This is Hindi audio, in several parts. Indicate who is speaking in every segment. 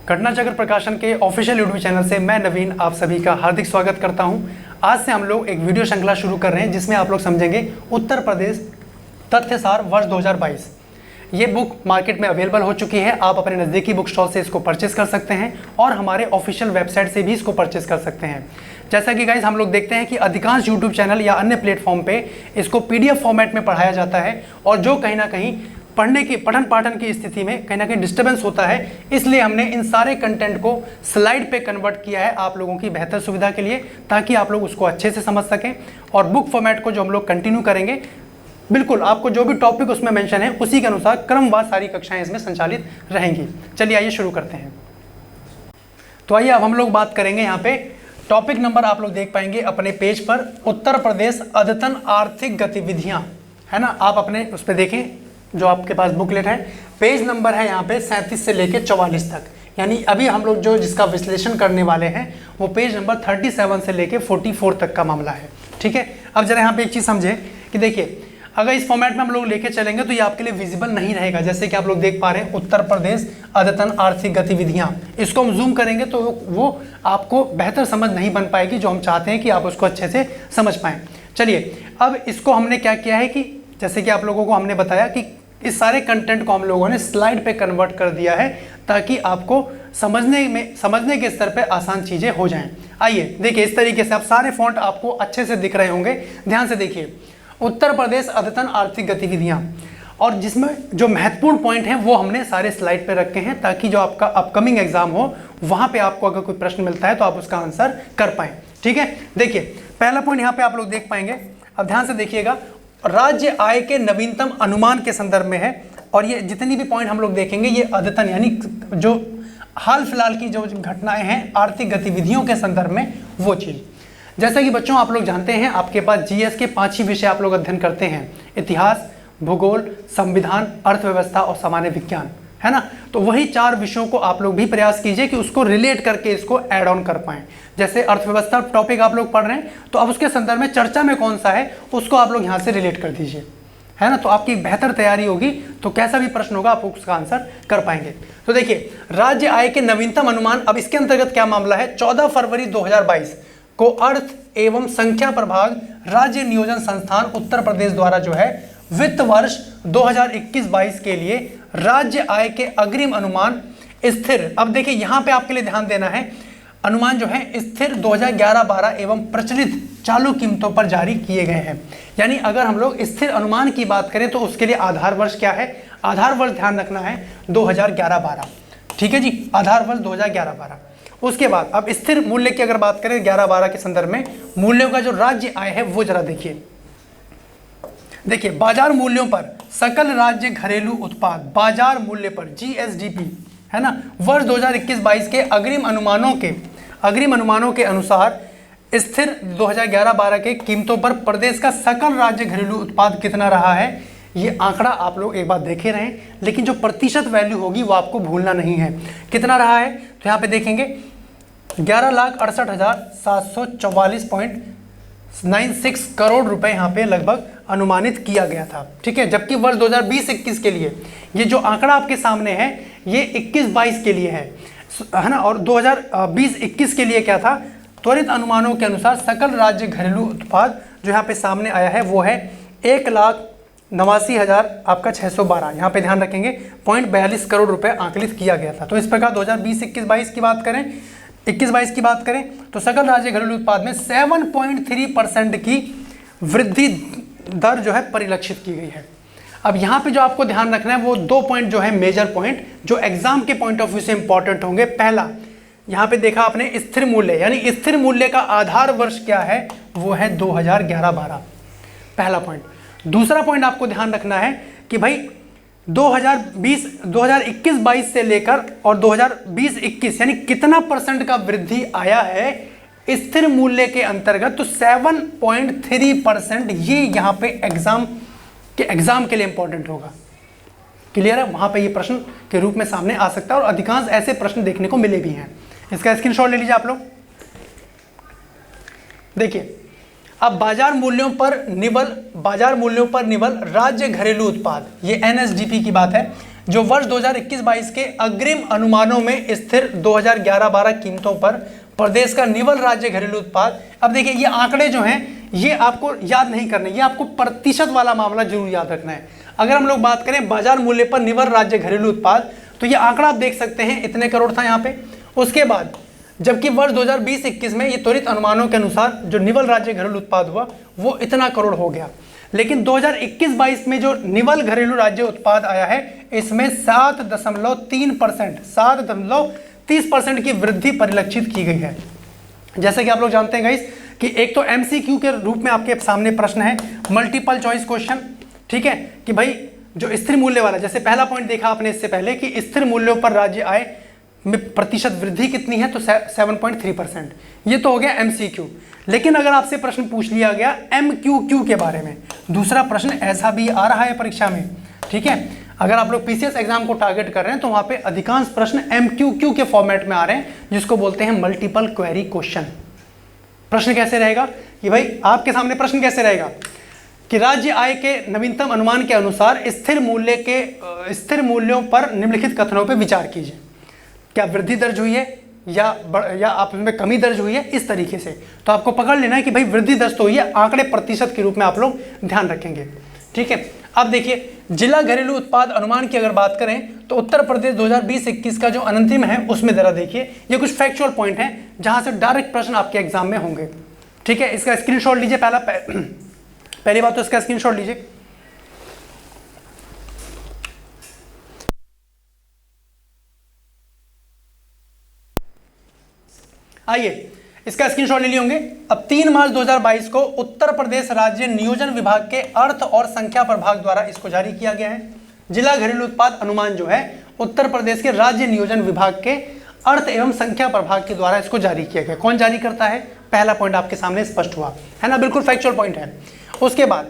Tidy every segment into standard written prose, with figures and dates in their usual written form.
Speaker 1: घटनाचक्र प्रकाशन के ऑफिशियल यूट्यूब चैनल से मैं नवीन आप सभी का हार्दिक स्वागत करता हूं। आज से हम लोग एक वीडियो श्रृंखला शुरू कर रहे हैं जिसमें आप लोग समझेंगे उत्तर प्रदेश तथ्यसार वर्ष 2022। ये बुक मार्केट में अवेलेबल हो चुकी है। आप अपने नज़दीकी बुक स्टॉल से इसको परचेस कर सकते हैं और हमारे ऑफिशियल वेबसाइट से भी इसको परचेस कर सकते हैं। जैसा कि गाइस हम लोग देखते हैं कि अधिकांश यूट्यूब चैनल या अन्य प्लेटफॉर्म पे इसको PDF फॉर्मेट में पढ़ाया जाता है और जो कहीं ना कहीं पठन पाठन की स्थिति में कहीं ना कहीं डिस्टर्बेंस होता है, इसलिए हमने इन सारे कंटेंट को स्लाइड पे कन्वर्ट किया है आप लोगों की बेहतर सुविधा के लिए, ताकि आप लोग उसको अच्छे से समझ सकें। और बुक फॉर्मेट को जो हम लोग कंटिन्यू करेंगे, बिल्कुल आपको जो भी टॉपिक उसमें मेंशन है उसी के अनुसार क्रमवार सारी कक्षाएं इसमें संचालित रहेंगी। चलिए आइए शुरू करते हैं। तो आइए अब हम लोग बात करेंगे यहाँ पे टॉपिक नंबर आप लोग देख पाएंगे अपने पेज पर, उत्तर प्रदेश अद्यतन आर्थिक गतिविधियां, है ना। आप अपने उस पर देखें जो आपके पास बुकलेट है, पेज नंबर है यहाँ पे 37 से लेके 44 तक, यानी अभी हम लोग जो जिसका विश्लेषण करने वाले हैं वो पेज नंबर 37 से लेके 44 तक का मामला है। ठीक है, अब जरा यहाँ पे एक चीज़ समझे कि देखिए अगर इस फॉर्मेट में हम लोग लेके चलेंगे तो ये आपके लिए विजिबल नहीं रहेगा। जैसे कि आप लोग देख पा रहे हैं उत्तर प्रदेश अद्यतन आर्थिक गतिविधियां, इसको हम जूम करेंगे तो वो आपको बेहतर समझ नहीं बन पाएगी, जो हम चाहते हैं कि आप उसको अच्छे से समझ पाएँ। चलिए अब इसको हमने क्या किया है कि जैसे कि आप लोगों को हमने बताया कि इस सारे कंटेंट को हम लोगों ने स्लाइड पे कन्वर्ट कर दिया है ताकि आपको समझने के स्तर पे आसान चीज़ें हो जाएं। आइए देखिए, इस तरीके से आप सारे फॉन्ट आपको अच्छे से दिख रहे होंगे। ध्यान से देखिए, उत्तर प्रदेश अद्यतन आर्थिक गतिविधियां, और जिसमें जो महत्वपूर्ण पॉइंट हैं वो हमने सारे स्लाइड पे रखे हैं ताकि जो आपका अपकमिंग एग्जाम हो वहाँ पे आपको अगर कोई प्रश्न मिलता है तो आप उसका आंसर कर पाएँ। ठीक है, देखिए पहला पॉइंट यहाँ पे आप लोग देख पाएंगे। अब ध्यान से देखिएगा, राज्य आय के नवीनतम अनुमान के संदर्भ में है, और ये जितनी भी पॉइंट हम लोग देखेंगे ये अद्यतन यानी जो हाल फिलहाल की जो घटनाएं हैं आर्थिक गतिविधियों के संदर्भ में वो चीज़। जैसा कि बच्चों आप लोग जानते हैं आपके पास GS के 5 ही विषय आप लोग अध्ययन करते हैं, इतिहास, भूगोल, संविधान, अर्थव्यवस्था और सामान्य विज्ञान, है ना। तो वही 4 विषयों को आप लोग भी प्रयास कीजिए कि उसको रिलेट करके इसको ऐड ऑन कर पाएं। जैसे अर्थव्यवस्था टॉपिक आप लोग पढ़ रहे हैं तो अब उसके संदर्भ में चर्चा में कौन सा है उसको आप लोग यहाँ से रिलेट कर दीजिए, है ना। तो आपकी बेहतर तैयारी होगी तो कैसा भी प्रश्न होगा आप उसका आंसर कर पाएंगे। तो देखिए राज्य आय के नवीनतम अनुमान, अब इसके अंतर्गत क्या मामला है, 14 फरवरी 2022 को अर्थ एवं संख्या प्रभाग राज्य नियोजन संस्थान उत्तर प्रदेश द्वारा जो है वित्त वर्ष 2021-22 के लिए राज्य आय के अग्रिम अनुमान स्थिर, अब देखिए यहां पे आपके लिए ध्यान देना है, अनुमान जो है स्थिर 2011-12 एवं प्रचलित चालू कीमतों पर जारी किए गए हैं। यानी अगर हम लोग स्थिर अनुमान की बात करें तो उसके लिए आधार वर्ष क्या है, आधार वर्ष ध्यान रखना है 2011-12। ठीक है जी, आधार वर्ष 2011-12। उसके बाद अब स्थिर मूल्य की अगर बात करें 11-12 के संदर्भ में मूल्यों का जो राज्य आय है वो जरा देखिए। देखिए बाजार मूल्यों पर सकल राज्य घरेलू उत्पाद बाजार मूल्य पर GSDP, है ना, वर्ष 2021-22 के अग्रिम अनुमानों के अनुसार स्थिर 2011-12 के कीमतों पर प्रदेश का सकल राज्य घरेलू उत्पाद कितना रहा है, ये आंकड़ा आप लोग एक बार देखे रहें, लेकिन जो प्रतिशत वैल्यू होगी वो आपको भूलना नहीं है। कितना रहा है तो यहाँ पे देखेंगे 11,68,744.96 करोड़ रुपए यहाँ पे लगभग अनुमानित किया गया था। ठीक है, जबकि वर्ष 2020-21 के लिए ये जो आंकड़ा आपके सामने है ये 21-22 के लिए है ना, और 2020-21 के लिए क्या था, त्वरित अनुमानों के अनुसार सकल राज्य घरेलू उत्पाद जो यहाँ पे सामने आया है वो है 1,89,000 आपका 612, यहाँ पे ध्यान रखेंगे 0.42 करोड़ रुपए आंकलित किया गया था। तो इस प्रकार 2020-21-22 की बात करें, 21-22 की बात करें तो सकल राज्य घरेलू उत्पाद में 7.3% की वृद्धि दर जो है परिलक्षित की गई है। अब यहाँ पे जो आपको ध्यान रखना है वो 2 पॉइंट जो है मेजर पॉइंट जो एग्जाम के पॉइंट ऑफ व्यू से इंपॉर्टेंट होंगे। पहला, यहाँ पे देखा आपने स्थिर मूल्य, यानी स्थिर मूल्य का आधार वर्ष क्या है वो है 2011-12, पहला पॉइंट। दूसरा पॉइंट आपको ध्यान रखना है कि भाई 2021-22 से लेकर और 2020-21 यानी कितना % का वृद्धि आया है स्थिर मूल्य के अंतर्गत, तो 7.3% ये यहाँ पे एग्जाम के लिए इंपॉर्टेंट होगा। क्लियर है, वहां पे ये प्रश्न के रूप में सामने आ सकता है और अधिकांश ऐसे प्रश्न देखने को मिले भी हैं। इसका स्क्रीनशॉट ले लीजिए आप लोग। देखिए अब बाजार मूल्यों पर निवल राज्य घरेलू उत्पाद, ये NSDP की बात है, जो वर्ष 2021-22 के अग्रिम अनुमानों में स्थिर 2011-12 कीमतों पर प्रदेश का निवल राज्य घरेलू उत्पाद। अब देखिए ये आंकड़े जो हैं ये आपको याद नहीं करने, ये आपको प्रतिशत वाला मामला जरूर याद रखना है। अगर हम लोग बात करें बाजार मूल्य पर निवल राज्य घरेलू उत्पाद, तो ये आंकड़ा आप देख सकते हैं इतने करोड़ था यहाँ पे। उसके बाद जबकि वर्ष 2020-21 में ये त्वरित अनुमानों के अनुसार जो निवल राज्य घरेलू उत्पाद हुआ वो इतना करोड़ हो गया। लेकिन 2021-22 में जो निवल घरेलू राज्य उत्पाद आया है इसमें 7.3%, 7.30% की वृद्धि परिलक्षित की गई है। जैसे कि आप लोग जानते हैं गाइस कि एक तो एमसीक्यू के रूप में आपके सामने प्रश्न है, मल्टीपल चॉइस क्वेश्चन, ठीक है, कि भाई जो स्थिर मूल्य वाला, जैसे पहला पॉइंट देखा आपने इससे पहले कि स्थिर मूल्यों पर राज्य आय में प्रतिशत वृद्धि कितनी है, तो 7.3%, ये तो हो गया एमसीक्यू। लेकिन अगर आपसे प्रश्न पूछ लिया गया एमक्यूक्यू के बारे में, दूसरा प्रश्न ऐसा भी आ रहा है परीक्षा में, ठीक है, अगर आप लोग पीसीएस एग्जाम को टारगेट कर रहे हैं तो वहां पे अधिकांश प्रश्न एमक्यूक्यू के फॉर्मेट में आ रहे हैं, जिसको बोलते हैं मल्टीपल क्वेरी क्वेश्चन। प्रश्न कैसे रहेगा कि भाई आपके सामने प्रश्न कैसे रहेगा कि राज्य आय के नवीनतम अनुमान के अनुसार स्थिर मूल्यों पर निम्नलिखित कथनों पर विचार कीजिए। क्या वृद्धि दर्ज हुई है या आप इसमें कमी दर्ज हुई है, इस तरीके से। तो आपको पकड़ लेना है कि भाई वृद्धि दर्ज तो हुई है, आंकड़े प्रतिशत के रूप में आप लोग ध्यान रखेंगे, ठीक है। अब देखिए जिला घरेलू उत्पाद अनुमान की अगर बात करें तो उत्तर प्रदेश 2020-21 का जो अंतिम है उसमें जरा देखिए, ये कुछ फैक्चुअल पॉइंट है जहां से डायरेक्ट प्रश्न आपके एग्जाम में होंगे, ठीक है। इसका स्क्रीनशॉट लीजिए, पहली बात तो इसका स्क्रीनशॉट लीजिए। आइए इसका स्क्रीनशॉट ले लिए होंगे। अब 3 मार्च 2022 को उत्तर प्रदेश राज्य नियोजन विभाग के अर्थ और संख्या प्रभाग द्वारा इसको जारी किया गया है। जिला घरेलू उत्पाद अनुमान जो है उत्तर प्रदेश के राज्य नियोजन विभाग के अर्थ एवं संख्या प्रभाग के द्वारा इसको जारी किया गया। कौन जारी करता है, पहला पॉइंट आपके सामने स्पष्ट हुआ है ना, बिल्कुल फैक्चुअल पॉइंट है। उसके बाद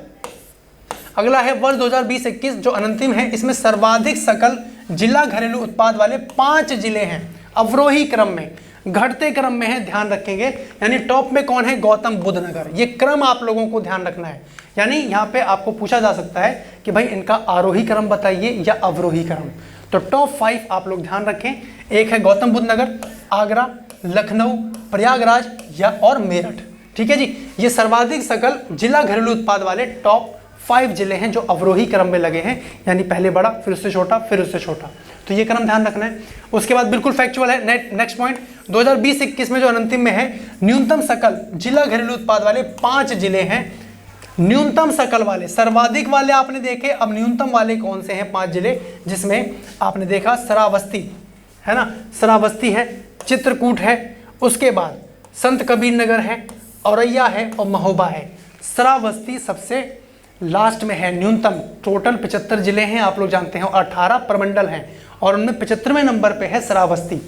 Speaker 1: अगला है वर्ष 2020-21 जो अंतिम है, इसमें सर्वाधिक सकल जिला घरेलू उत्पाद वाले 5 जिले हैं, अवरोही क्रम में, घटते क्रम में है, ध्यान रखेंगे। यानी टॉप में कौन है, गौतम बुद्ध नगर। ये क्रम आप लोगों को ध्यान रखना है। यानी यहाँ पे आपको पूछा जा सकता है कि भाई इनका आरोही क्रम बताइए या अवरोही क्रम। तो टॉप 5 आप लोग ध्यान रखें, एक है गौतम बुद्ध नगर, आगरा, लखनऊ, प्रयागराज या और मेरठ, ठीक है जी। ये सर्वाधिक सकल जिला घरेलू उत्पाद वाले टॉप 5 जिले हैं जो अवरोही क्रम में लगे हैं, यानी पहले बड़ा फिर उससे छोटा फिर उससे छोटा, तो ये क्रम ध्यान रखना है। उसके बाद बिल्कुल फैक्चुअल है, नेक्स्ट पॉइंट 2020-21 में जो अंतिम में है, न्यूनतम सकल जिला घरेलू उत्पाद वाले 5 जिले हैं। न्यूनतम सकल वाले, सर्वाधिक वाले आपने देखे, अब न्यूनतम वाले कौन से हैं 5 जिले, जिसमें आपने देखा श्रावस्ती है ना, श्रावस्ती है, चित्रकूट है, उसके बाद संत कबीर नगर है, औरैया है और महोबा है। श्रावस्ती सबसे लास्ट में है, न्यूनतम। टोटल 75 जिले हैं आप लोग जानते हैं, 18 प्रमंडल हैं और उनमें 75वें नंबर पे है श्रावस्ती।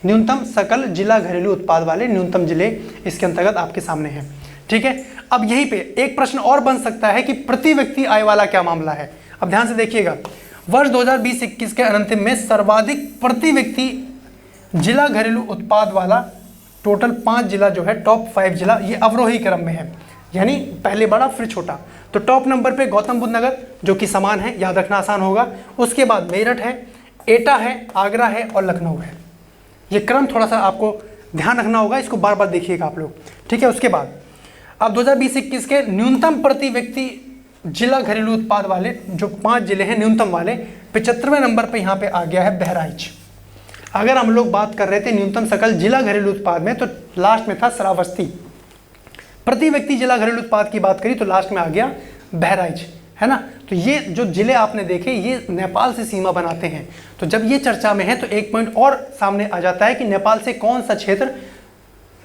Speaker 1: न्यूनतम सकल जिला घरेलू उत्पाद वाले न्यूनतम जिले इसके अंतर्गत आपके सामने हैं, ठीक है। अब यहीं पे एक प्रश्न और बन सकता है कि प्रति व्यक्ति आय वाला क्या मामला है। अब ध्यान से देखिएगा, वर्ष 2020-21 के अंतिम में सर्वाधिक प्रति व्यक्ति जिला घरेलू उत्पाद वाला टोटल 5 जिला जो है, टॉप 5 जिला, ये अवरोही क्रम में है, यानी पहले बड़ा फिर छोटा। तो टॉप नंबर पे गौतम बुद्ध नगर जो कि समान है, याद रखना आसान होगा। उसके बाद मेरठ है, एटा है, आगरा है और लखनऊ है। ये क्रम थोड़ा सा आपको ध्यान रखना होगा, इसको बार बार देखिएगा आप लोग, ठीक है। उसके बाद अब 2020-21 के न्यूनतम प्रति व्यक्ति जिला घरेलू उत्पाद वाले जो 5 जिले हैं न्यूनतम वाले, 75वें नंबर पे यहाँ पे आ गया है बहराइच। अगर हम लोग बात कर रहे थे न्यूनतम सकल जिला घरेलू उत्पाद में, तो लास्ट में था श्रावस्ती। प्रति व्यक्ति जिला घरेलू उत्पाद की बात करी तो लास्ट में आ गया बहराइच, है ना। तो ये जो जिले आपने देखे ये नेपाल से सीमा बनाते हैं। तो जब ये चर्चा में है तो एक पॉइंट और सामने आ जाता है कि नेपाल से कौन सा क्षेत्र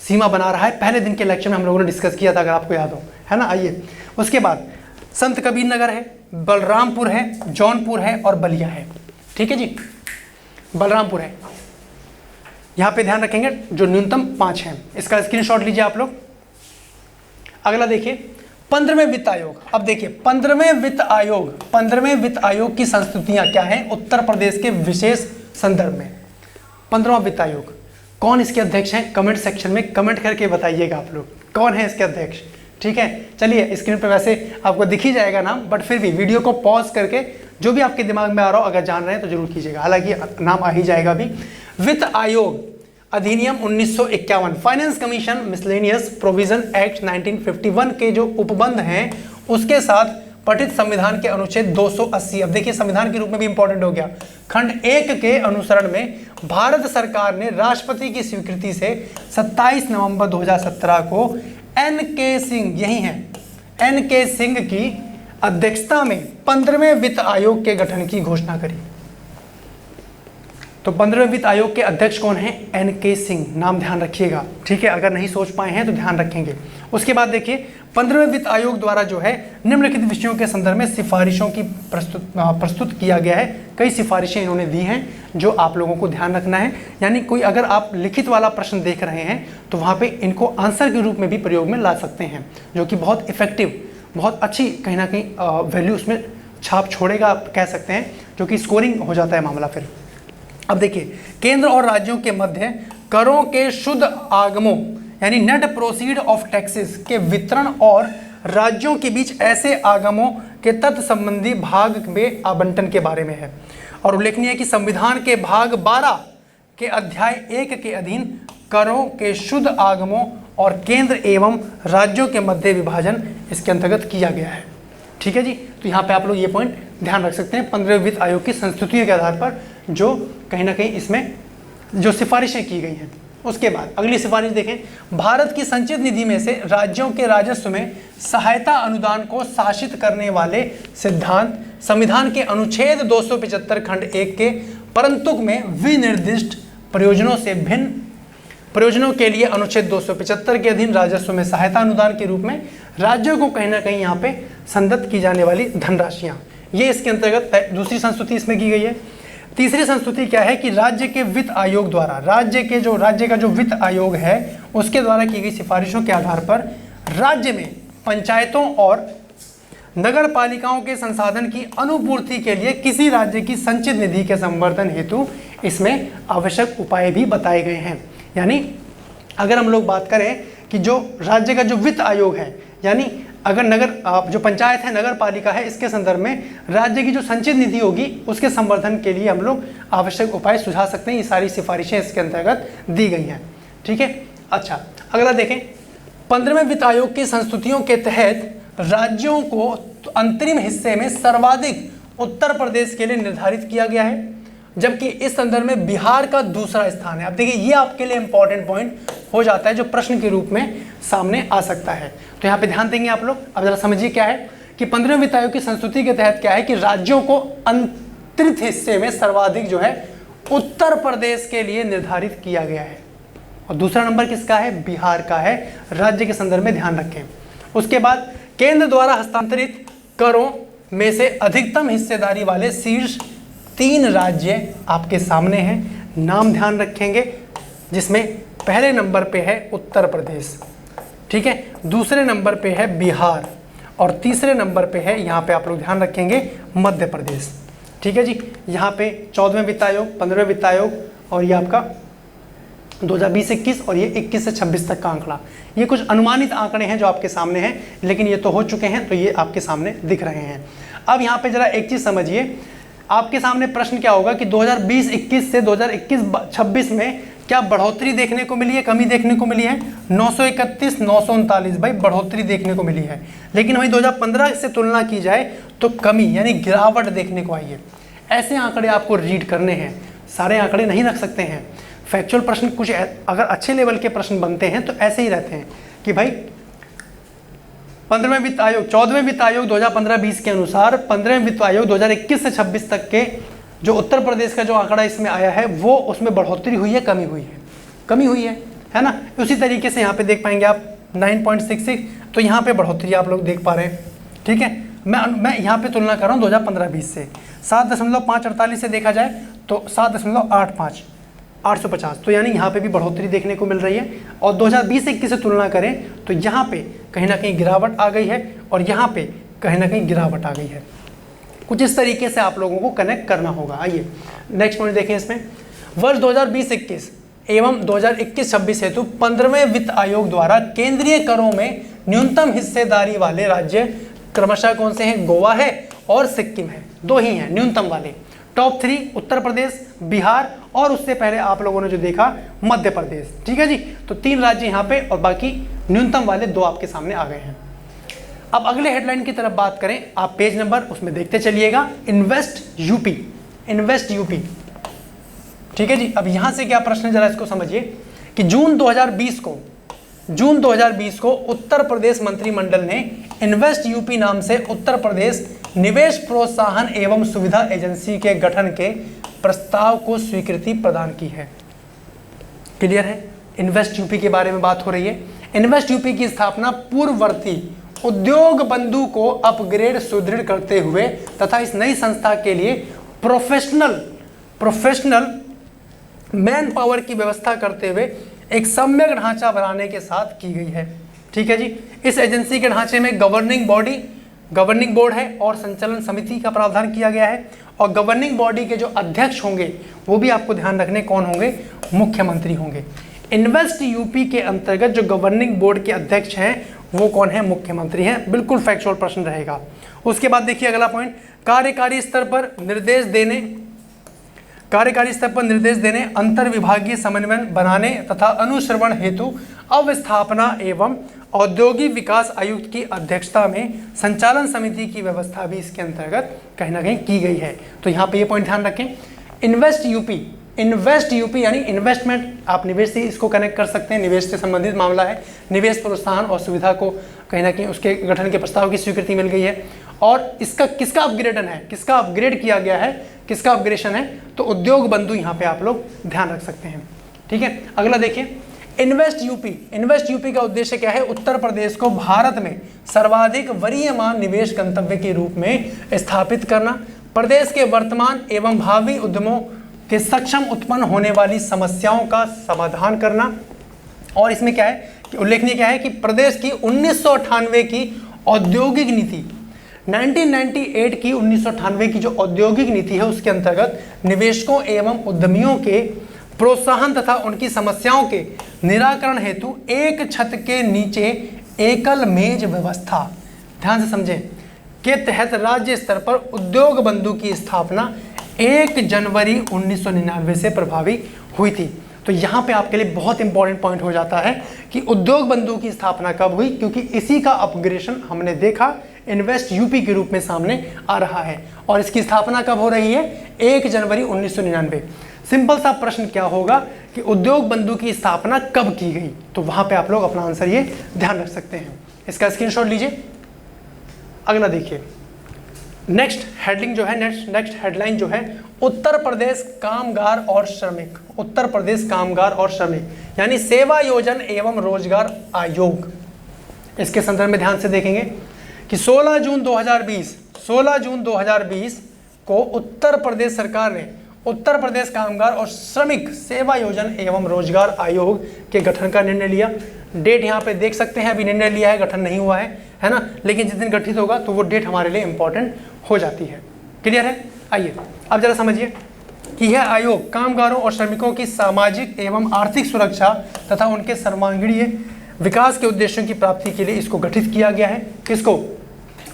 Speaker 1: सीमा बना रहा है। पहले दिन के लेक्चर में हम लोगों ने डिस्कस किया था, अगर आपको याद हो, है ना। आइए उसके बाद संत कबीर नगर है, बलरामपुर है, जौनपुर है और बलिया है, ठीक है जी। बलरामपुर है, यहाँ पे ध्यान रखेंगे जो न्यूनतम 5 हैं। इसका स्क्रीनशॉट लीजिए आप लोग। अगला देखिए 15वें वित्त आयोग। अब देखिए 15वें वित्त आयोग की संस्तुतियां क्या हैं उत्तर प्रदेश के विशेष संदर्भ में। 15वां वित्त आयोग, कौन इसके अध्यक्ष हैं, कमेंट सेक्शन में कमेंट करके बताइएगा आप लोग कौन है इसके अध्यक्ष, ठीक है, चलिए स्क्रीन पे वैसे आपको दिख ही जाएगा नाम, बट फिर भी वीडियो को पॉज करके जो भी आपके दिमाग में आ रहा हो अगर जान रहे हैं तो जरूर कीजिएगा, हालांकि नाम आ ही जाएगा भी। वित्त आयोग अधिनियम 1951, finance commission miscellaneous provision act 1951 के जो उपबंध हैं उसके साथ पठित संविधान के अनुच्छेद 280, अब देखिए संविधान के रूप में भी इंपॉर्टेंट हो गया, खंड 1 के अनुसरण में भारत सरकार ने राष्ट्रपति की स्वीकृति से 27 नवंबर 2017 को एन.के. सिंह, यही है एन.के. सिंह की अध्यक्षता में 15वें वित्त आयोग के गठन की घोषणा करी। तो 15वें वित्त आयोग के अध्यक्ष कौन है? एन.के. सिंह, नाम ध्यान रखिएगा, ठीक है, अगर नहीं सोच पाए हैं तो ध्यान रखेंगे। उसके बाद देखिए 15वें वित्त आयोग द्वारा जो है निम्नलिखित विषयों के संदर्भ में सिफारिशों की प्रस्तुत किया गया है। कई सिफारिशें इन्होंने दी हैं जो आप लोगों को ध्यान रखना है, यानी कोई अगर आप लिखित वाला प्रश्न देख रहे हैं तो वहाँ पे इनको आंसर के रूप में भी प्रयोग में ला सकते हैं, जो कि बहुत इफेक्टिव, बहुत अच्छी कहीं ना कहीं वैल्यू उसमें छाप छोड़ेगा, आप कह सकते हैं, जो कि स्कोरिंग हो जाता है मामला फिर। अब देखिए केंद्र और राज्यों के मध्य करों के शुद्ध आगमों यानी नेट प्रोसीड ऑफ टैक्सेस के वितरण और राज्यों के बीच ऐसे आगमों के तत्व संबंधी भाग में आवंटन के बारे में है। और उल्लेखनीय है कि संविधान के भाग 12 के अध्याय 1 के अधीन करों के शुद्ध आगमों और केंद्र एवं राज्यों के मध्य विभाजन इसके अंतर्गत किया गया है। ठीक है जी, तो यहाँ पे आप लोग ये पॉइंट ध्यान रख सकते हैं 15वें वित्त आयोग की संस्तुतियों के आधार पर जो कहीं ना कहीं इसमें जो सिफारिशें की गई हैं। उसके बाद अगली सिफारिश देखें, भारत की संचित निधि में से राज्यों के राजस्व में सहायता अनुदान को शासित करने वाले सिद्धांत संविधान के अनुच्छेद 275 खंड 1 के परंतुक में विनिर्दिष्ट प्रयोजनों से भिन्न प्रयोजनों के लिए अनुच्छेद 275 के अधीन राजस्व में सहायता अनुदान के रूप में राज्यों को कहीं ना कहीं यहाँ पे संदत्त की जाने वाली धनराशियाँ, ये इसके अंतर्गत दूसरी संस्तुति इसमें की गई है। तीसरी संस्तुति क्या है कि राज्य के वित्त आयोग द्वारा राज्य का जो वित्त आयोग है उसके द्वारा की गई सिफारिशों के आधार पर राज्य में पंचायतों और नगर पालिकाओं के संसाधन की अनुपूर्ति के लिए किसी राज्य की संचित निधि के संवर्धन हेतु इसमें आवश्यक उपाय भी बताए गए हैं। यानी अगर हम लोग बात करें कि जो राज्य का जो वित्त आयोग है, यानी अगर जो पंचायत है, नगर पालिका है, इसके संदर्भ में राज्य की जो संचित निधि होगी उसके संवर्धन के लिए हम लोग आवश्यक उपाय सुझा सकते हैं। ये सारी सिफारिशें इसके अंतर्गत दी गई हैं। ठीक है, अच्छा अगला देखें, 15वें वित्त आयोग की संस्तुतियों के तहत राज्यों को अंतरिम हिस्से में सर्वाधिक उत्तर प्रदेश के लिए निर्धारित किया गया है, जबकि इस संदर्भ में बिहार का दूसरा स्थान है। अब देखिए ये आपके लिए इंपॉर्टेंट पॉइंट हो जाता है जो प्रश्न के रूप में सामने आ सकता है, तो यहाँ पे ध्यान देंगे आप लोग। अब जरा समझिए क्या है कि 15वें वित्त आयोग की संस्तुति के तहत क्या है कि राज्यों को अंतरित हिस्से में सर्वाधिक जो है उत्तर प्रदेश के लिए निर्धारित किया गया है, और दूसरा नंबर किसका है? बिहार का है। राज्य के संदर्भ में ध्यान रखें। उसके बाद केंद्र द्वारा हस्तांतरित करों में से अधिकतम हिस्सेदारी वाले शीर्ष 3 राज्य आपके सामने हैं, नाम ध्यान रखेंगे, जिसमें पहले नंबर पे है उत्तर प्रदेश, ठीक है, दूसरे नंबर पे है बिहार और तीसरे नंबर पे है, यहाँ पे आप लोग ध्यान रखेंगे, मध्य प्रदेश। ठीक है जी, यहाँ पे 14वें वित्त आयोग, 15वें वित्त आयोग और ये आपका 2020-21 और ये 21 से 26 तक का आंकड़ा, ये कुछ अनुमानित आंकड़े हैं जो आपके सामने हैं, लेकिन ये तो हो चुके हैं तो ये आपके सामने दिख रहे हैं। अब यहाँ पे जरा एक चीज़ समझिए, आपके सामने प्रश्न क्या होगा कि 2020-21 से 2021-26 में क्या बढ़ोतरी देखने को मिली है, कमी देखने को मिली है? 931, 939 भाई बढ़ोतरी देखने को मिली है, लेकिन वही 2015 से तुलना की जाए तो कमी यानी गिरावट देखने को आई है। ऐसे आंकड़े आपको रीड करने हैं, सारे आंकड़े नहीं रख सकते हैं। फैक्चुअल प्रश्न कुछ अगर अच्छे लेवल के प्रश्न बनते हैं तो ऐसे ही रहते हैं कि भाई 15वें वित्त आयोग 14वें वित्त आयोग 2015-20 के अनुसार 15वें वित्त आयोग 2021 से 26 तक के जो उत्तर प्रदेश का जो आंकड़ा इसमें आया है वो उसमें बढ़ोतरी हुई है, कमी हुई है? कमी हुई है ना। उसी तरीके से यहाँ पे देख पाएंगे आप 9.66, तो यहाँ पे बढ़ोतरी आप लोग देख पा रहे हैं। ठीक है, मैं यहाँ पे तुलना कर रहा हूँ 2015-20 से। 7.548 से देखा जाए तो 7.85 850, तो यानी यहाँ पे भी बढ़ोतरी देखने को मिल रही है। और 2020-21 से तुलना करें तो यहाँ पे कहीं ना कहीं गिरावट आ गई है और यहाँ पे कहीं ना कहीं गिरावट आ गई है। कुछ इस तरीके से आप लोगों को कनेक्ट करना होगा। आइए नेक्स्ट पॉइंट देखें। इसमें वर्ष 2020-21 एवं 2021-26 हेतु 15वें वित्त आयोग द्वारा केंद्रीय करों में न्यूनतम हिस्सेदारी वाले राज्य क्रमशः कौन से हैं? गोवा है और सिक्किम है, दो ही हैं न्यूनतम वाले। टॉप 3 उत्तर प्रदेश, बिहार और उससे पहले आप लोगों ने जो देखा मध्य प्रदेश। ठीक है जी, तो 3 राज्य यहाँ पे और बाकी न्यूनतम वाले 2 आपके सामने आ गए हैं। अब अगले हेडलाइन की तरफ बात करें, आप पेज नंबर उसमें देखते चलिएगा, इन्वेस्ट यूपी, इन्वेस्ट यूपी। ठीक है जी, अब यहां से क्या प्रश्न है जरा इसको समझिए कि जून 2020 को उत्तर प्रदेश मंत्रिमंडल ने इन्वेस्ट यूपी नाम से उत्तर प्रदेश निवेश प्रोत्साहन एवं सुविधा एजेंसी के गठन के प्रस्ताव को स्वीकृति प्रदान की है। क्लियर है? इन्वेस्ट यूपी के बारे में बात हो रही है। इन्वेस्ट यूपी की स्थापना पूर्ववर्ती उद्योग बंधु को अपग्रेड सुदृढ़ करते हुए तथा इस नई संस्था के लिए प्रोफेशनल मैन पावर की व्यवस्था करते हुए एक सम्यक ढांचा बनाने के साथ की गई है। ठीक है जी, इस एजेंसी के ढांचे में गवर्निंग बोर्ड है और संचालन समिति का प्रावधान किया गया है, और गवर्निंग बॉडी के जो अध्यक्ष होंगे वो भी आपको ध्यान रखने कौन होंगे? मुख्यमंत्री होंगे। इन्वेस्ट यूपी के अंतर्गत जो गवर्निंग बोर्ड के अध्यक्ष हैं वो कौन है? मुख्यमंत्री हैं। बिल्कुल फैक्चुअल प्रश्न रहेगा। उसके बाद देखिए अगला पॉइंट, कार्यकारी स्तर पर निर्देश देने, अंतर विभागीय समन्वय बनाने तथा अनुश्रवण हेतु अवस्थापना एवं औद्योगिक विकास आयुक्त की अध्यक्षता में संचालन समिति की व्यवस्था भी इसके अंतर्गत कहीं ना कहीं की गई है। तो यहाँ पे ये पॉइंट ध्यान रखें, इन्वेस्ट यूपी यानी इन्वेस्टमेंट, आप निवेश से इसको कनेक्ट कर सकते हैं, निवेश से संबंधित मामला है। निवेश प्रोत्साहन और सुविधा को कहीं ना कहीं उसके गठन के प्रस्ताव की स्वीकृति मिल गई है। और इसका किसका अपग्रेडन है, किसका अपग्रेड किया गया है, किसका अपग्रेडेशन है? तो उद्योग बंधु यहाँ पे आप लोग ध्यान रख सकते हैं। ठीक है, अगला देखिए, इन्वेस्ट यूपी का उद्देश्य क्या है? उत्तर प्रदेश को भारत में सर्वाधिक वरीयमान निवेश गंतव्य के रूप में स्थापित करना, प्रदेश के वर्तमान एवं भावी उद्यमों के सक्षम उत्पन्न होने वाली समस्याओं का समाधान करना। और इसमें क्या है कि उल्लेखनीय क्या है कि प्रदेश की 1998 की औद्योगिक नीति, 1998 की 1998 की जो औद्योगिक नीति है उसके अंतर्गत निवेशकों एवं उद्यमियों के प्रोत्साहन तथा उनकी समस्याओं के निराकरण हेतु एक छत के नीचे एकल मेज व्यवस्था, ध्यान से समझें, के तहत राज्य स्तर पर उद्योग बंधु की स्थापना 1 जनवरी 1999 से प्रभावी हुई थी। तो यहाँ पे आपके लिए बहुत इंपॉर्टेंट पॉइंट हो जाता है कि उद्योग बंधु की स्थापना कब हुई, क्योंकि इसी का अपग्रेडेशन हमने देखा इन्वेस्ट यूपी के रूप में सामने आ रहा है। और इसकी स्थापना कब हो रही है? 1 जनवरी 1999। सिंपल सा प्रश्न क्या होगा कि उद्योग बंधु की स्थापना कब की गई, तो वहां पे आप लोग अपना आंसर ये ध्यान रख सकते हैं। इसका स्क्रीनशॉट लीजिए। अगला देखिए, नेक्स्ट हेडलाइन जो है उत्तर प्रदेश कामगार और श्रमिक, उत्तर प्रदेश कामगार और श्रमिक यानी सेवा योजन एवं रोजगार आयोग। इसके संदर्भ में ध्यान से देखेंगे कि 16 जून 2020 को उत्तर प्रदेश सरकार ने उत्तर प्रदेश कामगार और श्रमिक सेवा योजन एवं रोजगार आयोग के गठन का निर्णय लिया। डेट यहाँ पे देख सकते हैं, अभी निर्णय लिया है, गठन नहीं हुआ है ना, लेकिन जिस दिन गठित होगा तो वो डेट हमारे लिए इंपॉर्टेंट हो जाती है। क्लियर है? आइए अब जरा समझिए कि यह आयोग कामगारों और श्रमिकों की सामाजिक एवं आर्थिक सुरक्षा तथा उनके सर्वांगीण विकास के उद्देश्यों की प्राप्ति के लिए इसको गठित किया गया है। किसको?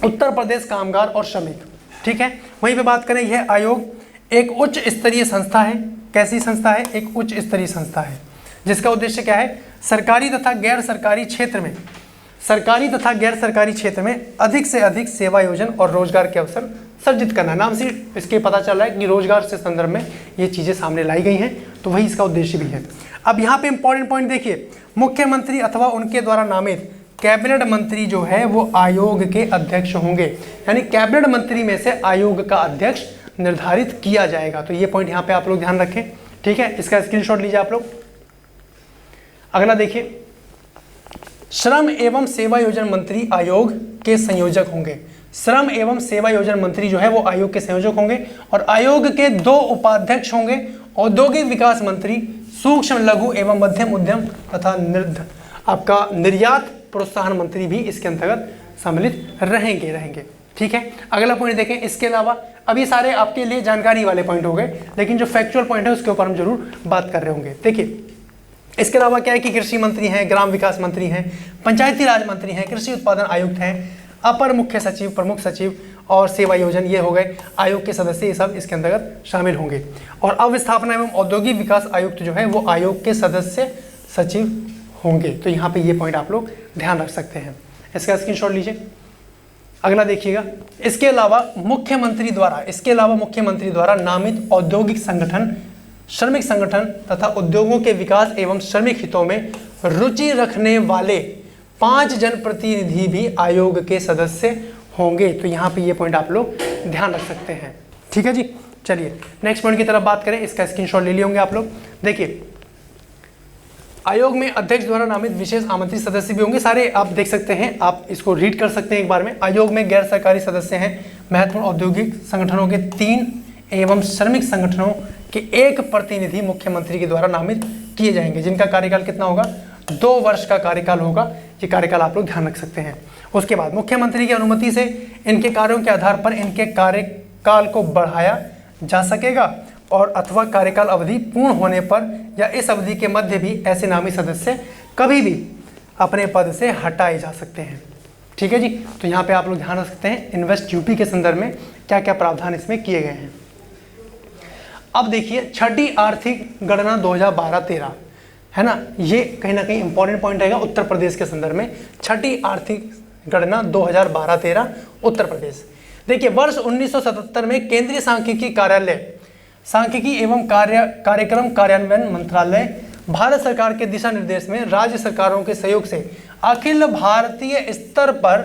Speaker 1: उत्तर प्रदेश कामगार और श्रमिक। ठीक है, वहीं पे बात करें, यह आयोग एक उच्च स्तरीय संस्था है। कैसी संस्था है? एक उच्च स्तरीय संस्था है जिसका उद्देश्य क्या है? सरकारी तथा गैर सरकारी क्षेत्र में अधिक से अधिक सेवा योजन और रोजगार के अवसर सृजित करना। नाम से इसके पता चल रहा है कि रोजगार से संदर्भ में ये चीजें सामने लाई गई हैं, तो वही इसका उद्देश्य भी है। अब यहाँ पे इंपॉर्टेंट पॉइंट देखिए, मुख्यमंत्री अथवा उनके द्वारा नामित कैबिनेट मंत्री जो है वो आयोग के अध्यक्ष होंगे, यानी कैबिनेट मंत्री में से आयोग का अध्यक्ष निर्धारित किया जाएगा। तो ये पॉइंट यहाँ पे आप लोग ध्यान रखें। ठीक है, इसका स्क्रीनशॉट लीजिए आप लोग। अगला देखिए, श्रम एवं सेवा योजना मंत्री आयोग के संयोजक होंगे। श्रम एवं सेवा योजना मंत्री जो है वो आयोग के संयोजक होंगे और आयोग के 2 उपाध्यक्ष होंगे। औद्योगिक विकास मंत्री, सूक्ष्म लघु एवं मध्यम उद्यम तथा आपका निर्यात प्रोत्साहन मंत्री भी इसके अंतर्गत सम्मिलित रहेंगे। ठीक है, अगला पॉइंट देखें। इसके अलावा अभी सारे आपके लिए जानकारी वाले पॉइंट हो गए, लेकिन जो फैक्चुअल पॉइंट है उसके ऊपर हम जरूर बात कर रहे होंगे। देखिए, इसके अलावा क्या है कि कृषि मंत्री हैं, ग्राम विकास मंत्री हैं, पंचायती राज मंत्री हैं, कृषि उत्पादन आयुक्त हैं, अपर मुख्य सचिव, प्रमुख सचिव और सेवा योजन, ये हो गए आयोग के सदस्य, ये सब इसके अंतर्गत शामिल होंगे। और अवस्थापना एवं औद्योगिक विकास आयुक्त जो है वो आयोग के सदस्य सचिव होंगे। तो यहाँ पे ये पॉइंट आप लोग ध्यान रख सकते हैं, इसका स्क्रीनशॉट लीजिए। अगला देखिएगा, इसके अलावा मुख्यमंत्री द्वारा नामित औद्योगिक संगठन, श्रमिक संगठन तथा उद्योगों के विकास एवं श्रमिक हितों में रुचि रखने वाले 5 जनप्रतिनिधि भी आयोग के सदस्य होंगे। तो यहाँ पे ये पॉइंट आप लोग ध्यान रख सकते हैं, ठीक है जी। चलिए नेक्स्ट पॉइंट की तरफ बात करें, इसका स्क्रीनशॉट ले लिए होंगे आप लोग। देखिए, आयोग में अध्यक्ष द्वारा नामित विशेष आमंत्रित सदस्य भी होंगे, सारे आप देख सकते हैं, आप इसको रीड कर सकते हैं एक बार में। आयोग में गैर सरकारी सदस्य हैं, महत्वपूर्ण औद्योगिक संगठनों के 3 एवं श्रमिक संगठनों के 1 प्रतिनिधि मुख्यमंत्री के द्वारा नामित किए जाएंगे, जिनका कार्यकाल कितना होगा, 2 वर्ष का कार्यकाल होगा। ये कार्यकाल आप लोग ध्यान रख सकते हैं। उसके बाद मुख्यमंत्री की अनुमति से इनके कार्यों के आधार पर इनके कार्यकाल को बढ़ाया जा सकेगा और अथवा कार्यकाल अवधि पूर्ण होने पर या इस अवधि के मध्य भी ऐसे नामी सदस्य कभी भी अपने पद से हटाए जा सकते हैं, ठीक है जी। तो यहाँ पे आप लोग ध्यान रख सकते हैं इन्वेस्ट यूपी के संदर्भ में क्या क्या प्रावधान इसमें किए गए हैं। अब देखिए, छठी आर्थिक गणना 2012-13 है ना, ये कहीं ना कहीं इंपॉर्टेंट पॉइंट रहेगा उत्तर प्रदेश के संदर्भ में। छठी आर्थिक गणना 2012-13 उत्तर प्रदेश। देखिए, वर्ष 1977 में केंद्रीय सांख्यिकी कार्यालय, सांख्यिकी एवं कार्यक्रम कार्यान्वयन मंत्रालय, भारत सरकार के दिशा निर्देश में राज्य सरकारों के सहयोग से अखिल भारतीय स्तर पर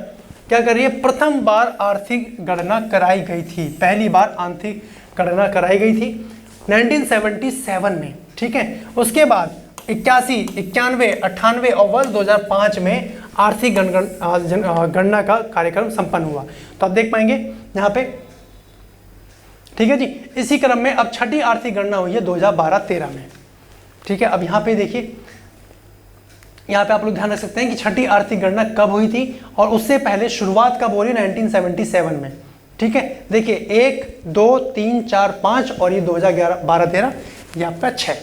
Speaker 1: क्या करिए, प्रथम बार आर्थिक गणना कराई गई थी। पहली बार आर्थिक गणना कराई गई थी 1977 में, ठीक है। उसके बाद 81, 91, 98 और वर्ष 2005 में आर्थिक गणना का कार्यक्रम संपन्न हुआ। तो आप देख पाएंगे यहाँ पे, ठीक है जी। इसी क्रम में अब छठी आर्थिक गणना हुई है 2012-13 में, ठीक है। अब यहाँ पे देखिए, यहाँ पे आप लोग ध्यान रख सकते हैं कि छठी आर्थिक गणना कब हुई थी और उससे पहले शुरुआत कब हो रही, 1977 में, ठीक है। देखिए 1, 2, 3, 4, 5 और ये 2012-13 ये आपका 6,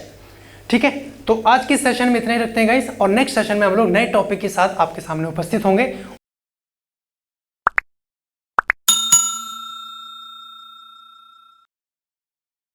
Speaker 1: ठीक है। तो आज के सेशन में इतना ही रखते हैं गाइस, और नेक्स्ट सेशन में हम लोग नए टॉपिक के साथ आपके सामने उपस्थित होंगे।